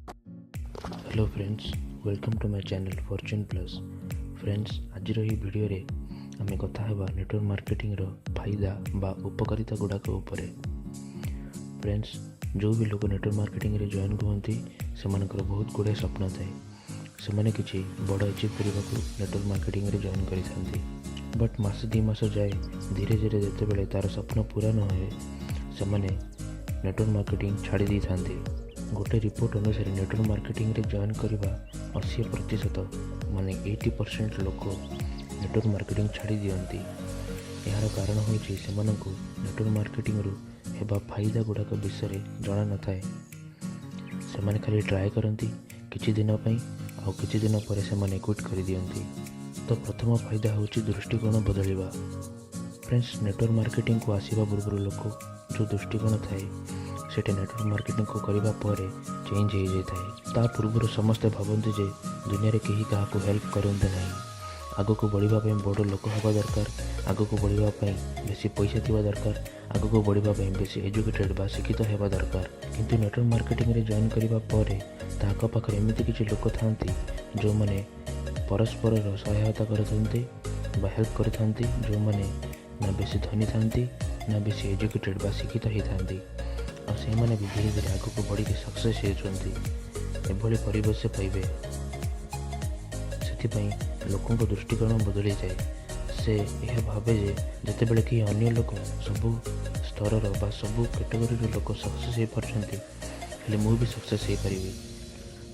Hello friends, welcome to my channel fortune plus. Friends, आज video रे आमे कथा हेबा नेटवर्क मार्केटिंग रो फायदा बा उपकारिता गुड़ाक उपरे। फ्रेंड्स, जो भी लोग नेटवर्क मार्केटिंग रे जॉइन करती से बहुत गुड़े स्वप्न थाए। से किसी बड़ अचिव करने को नेटवर्क मार्केटिंग रे जॉइन करते, बट मास 2 मास जाए धीरे धीरे जिते तार स्वप्न पूरा न हुए से नेटवर्क मार्केटिंग छाड़ी दी था। गोटे रिपोर्ट अनुसार नेटवर्क मार्केटिंग रे जॉइन करवा 80% माने 80% लोक नेटवर्क मार्केटिंग छाड़ी दियंती। यार कारण हूँ से नेटवर्क मार्केटिंग रु हेबा फायदा गुड़ाक विषय जना न थाए। से खाली ट्राए करती किछि दिन पई आउ किछि दिन पर से क्विट कर दियंती। तो प्रथम फायदा हूँ दृष्टिकोण बदलवा। फ्रेंड्स, नेटवर्क मार्केटिंग को आसवा पूर्व लोक जो दृष्टिकोण थाए सेटे नेटवर्क मार्केटिंग को करने पर चेंज हो जाए। ता पूर्व समस्ते भावती जे दुनिया रे कहीं क्या हेल्प करते ना, आग को बढ़ापी बड़ लोक हवा दरकार, आग को बढ़ापी बेसी पैसा थी दरकार, आग को बढ़ापी बेसी एजुकेटेड बा शिक्षित होगा दरकार। किंतु नेटवर्क मार्केटिंग रे जॉइन करने आखपाखे एमती किसी लोक था जो मैंने परस्पर सहायता करते हेल्प करते, जो मैंने ना बेसी धनी था ना बेसी एजुकेटेड बा शिक्षित होती और से भी धीरे धीरे आग को बढ़ी सक्सेस होती परिवेश पाइबे। से लोक दृष्टिकोण बदली जाए। से यह भावे जे जिते बड़े कि अन्य लोक सबू स्तर बा सबू कैटेगोरी लोक सक्सेस हो पार्टी हेले मु भी सक्सेस हो पारि।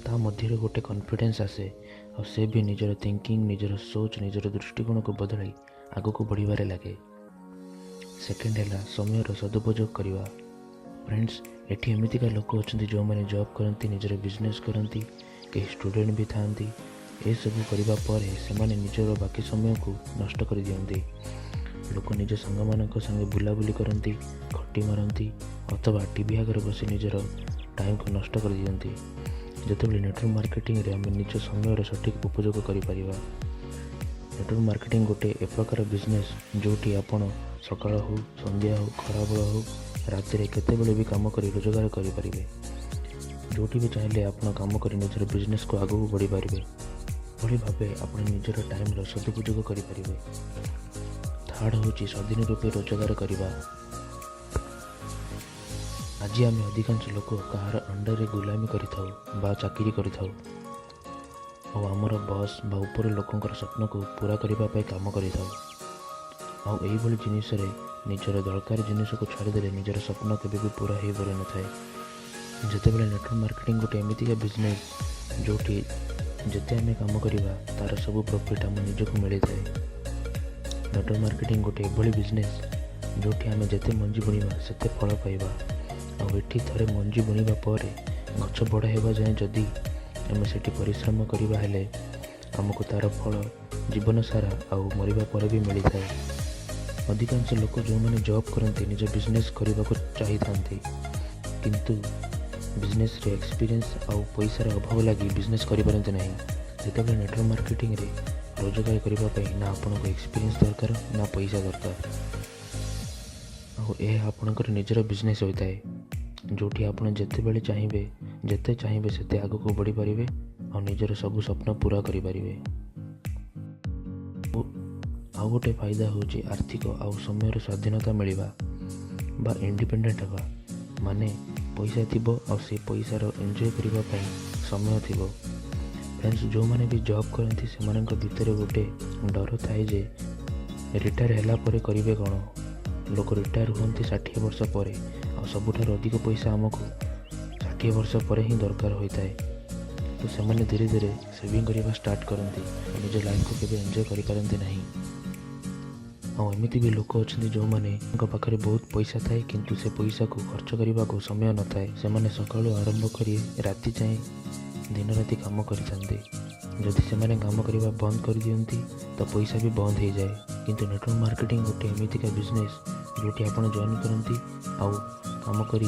ता मध्य गोटे कॉन्फिडेंस आसे और से भी निजर थिंकिंग निजर सोच निजर दृष्टिकोण को बदलाई आग को बढ़िबारे लगे। सेकेंड है समय सदुपयोग करवा। फ्रेंड्स, एठी एमतीका लोक अच्छा जो मैंने जॉब करती निजर बिजनेस करती कई स्टूडेंट भी था। ये सब करने पर से निजर बाकी समय को नष्ट कर दियंती। लोक निज सांग मान संगे बुलाबुली करती, खटी मारती अथवा टीवी आगे बस निजर टाइम को नष्ट कर दियंती। जितेबाला नेटवर्क मार्केटिंग रे आम निज समय सठिक उपयोग कर। नेटवर्क मार्केटिंग गोटे ए प्रकार बिजनेस जोटी आपण सकाळ हो संध्या हो खराबेल हो राति केतेबेले भी काम कर रोजगार करें। जोटी भी चाहिए आप काम कर निजर बिजनेस को आगू बढ़ी पारे भली भाव आप निजर टाइम सदुपयोग करें। थर्ड हूँ स्वाधीन रूपे रोजगार करवा। आज आम अधिकांश लोक कहार अंडर रे गुलामी कर चाकरी कर आमर बस बा उपर लोकंर स्वप्न को पूरा करने काम कर जिनस निजर दरकार जिनस को छाड़देले निजर स्वप्न केवे भी पूरा हो पार न था। जितेबाला नेटवर्क मार्केटिंग गोटे एमतीका बिजनेस जोटी जिते आम काम करवा तार सब प्रॉफिट आम निजक मिल थाए। नेटवर्क मार्केटिंग गोटे एभली बिजनेस जोटी आम जिते मंजी बुणवा सेते फल पाइबा। आठी थे मंजी बुणवा पर गछ बड़ होगा जाए जदि आम से परिश्रम करवा हेले आमको तार फल जीवन सारा आउ मरिबा पर भी मिल थाए। अधिकांश लोक जो मैंने जॉब करते निज बिजनेस करने को चाही था, किंतु बिजनेस रे एक्सपीरियंस आउ पैसार अभाव लगी बिजनेस करें ना। जितेबाला नेटवर्क मार्केटिंग रे रोजगार करने ना आपको एक्सपीरियंस दरकार ना पैसा दरकार। आपणकर निजर बिजनेस होता है जोटी आप जिते बड़े चाहिए से आग को बढ़ी पारे और निजर सब स्वप्न पूरा करें। आउ गोटे फायदा हूँ आर्थिक आउ समय स्वाधीनता मिलवा बा इंडिपेंडेंट हवा। माने पैसा थी और से पैसार एंजॉय करने समय थी। फ्रेंड्स, जो मैंने भी जॉब करती से भितर गोटे डर थाए जे रिटायर है करेंगे कौन। लोक रिटायर होती 60 वर्ष पर आ सबुठ अधिक पैसा आमको 60 वर्ष पर ही दरकार होता है। तो से धीरे धीरे सेविंग करने स्टार्ट करती निज लाइफ को केवे एंजॉय करें ना। एमती भी लोक अच्छा जो मैंने पाखे बहुत पैसा थाए किंतु से पैसा को खर्च करने को समय न थाए। से सका आरंभ कर राति जाए दिन राति काम करते। जदि से काम करने बंद कर दियंती तो पैसा भी बंद हो जाए। किंतु नेटवर्क मार्केटिंग गोटे एमतीका बिजनेस जोटी आप जॉइन करती आउ काम कर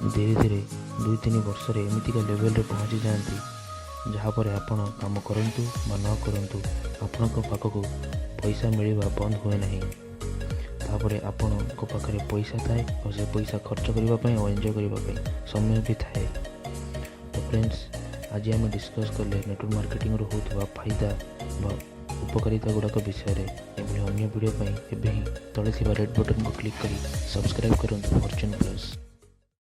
धीरे धीरे 2-3 वर्ष एमतीका लेवल रे पहुँची जाती जहाँपर आपण काम करंतु बा न करंतु आपण पाखक पैसा मिलवा बंद हुए नहीं। तापर आपण पाखे पैसा थाए और से पैसा खर्च करने और एंजॉय करने समय भी थाए। तो फ्रेंड्स, आज आम डिस्कस कले नेटवर्क मार्केटिंग होता फायदा बा उपकारिता गुड़ाक विषय एभली अन्य वीडियो एवं ही तले रेड बटन को क्लिक कर सब्सक्राइब करूँ फॉर्च्यून प्लस।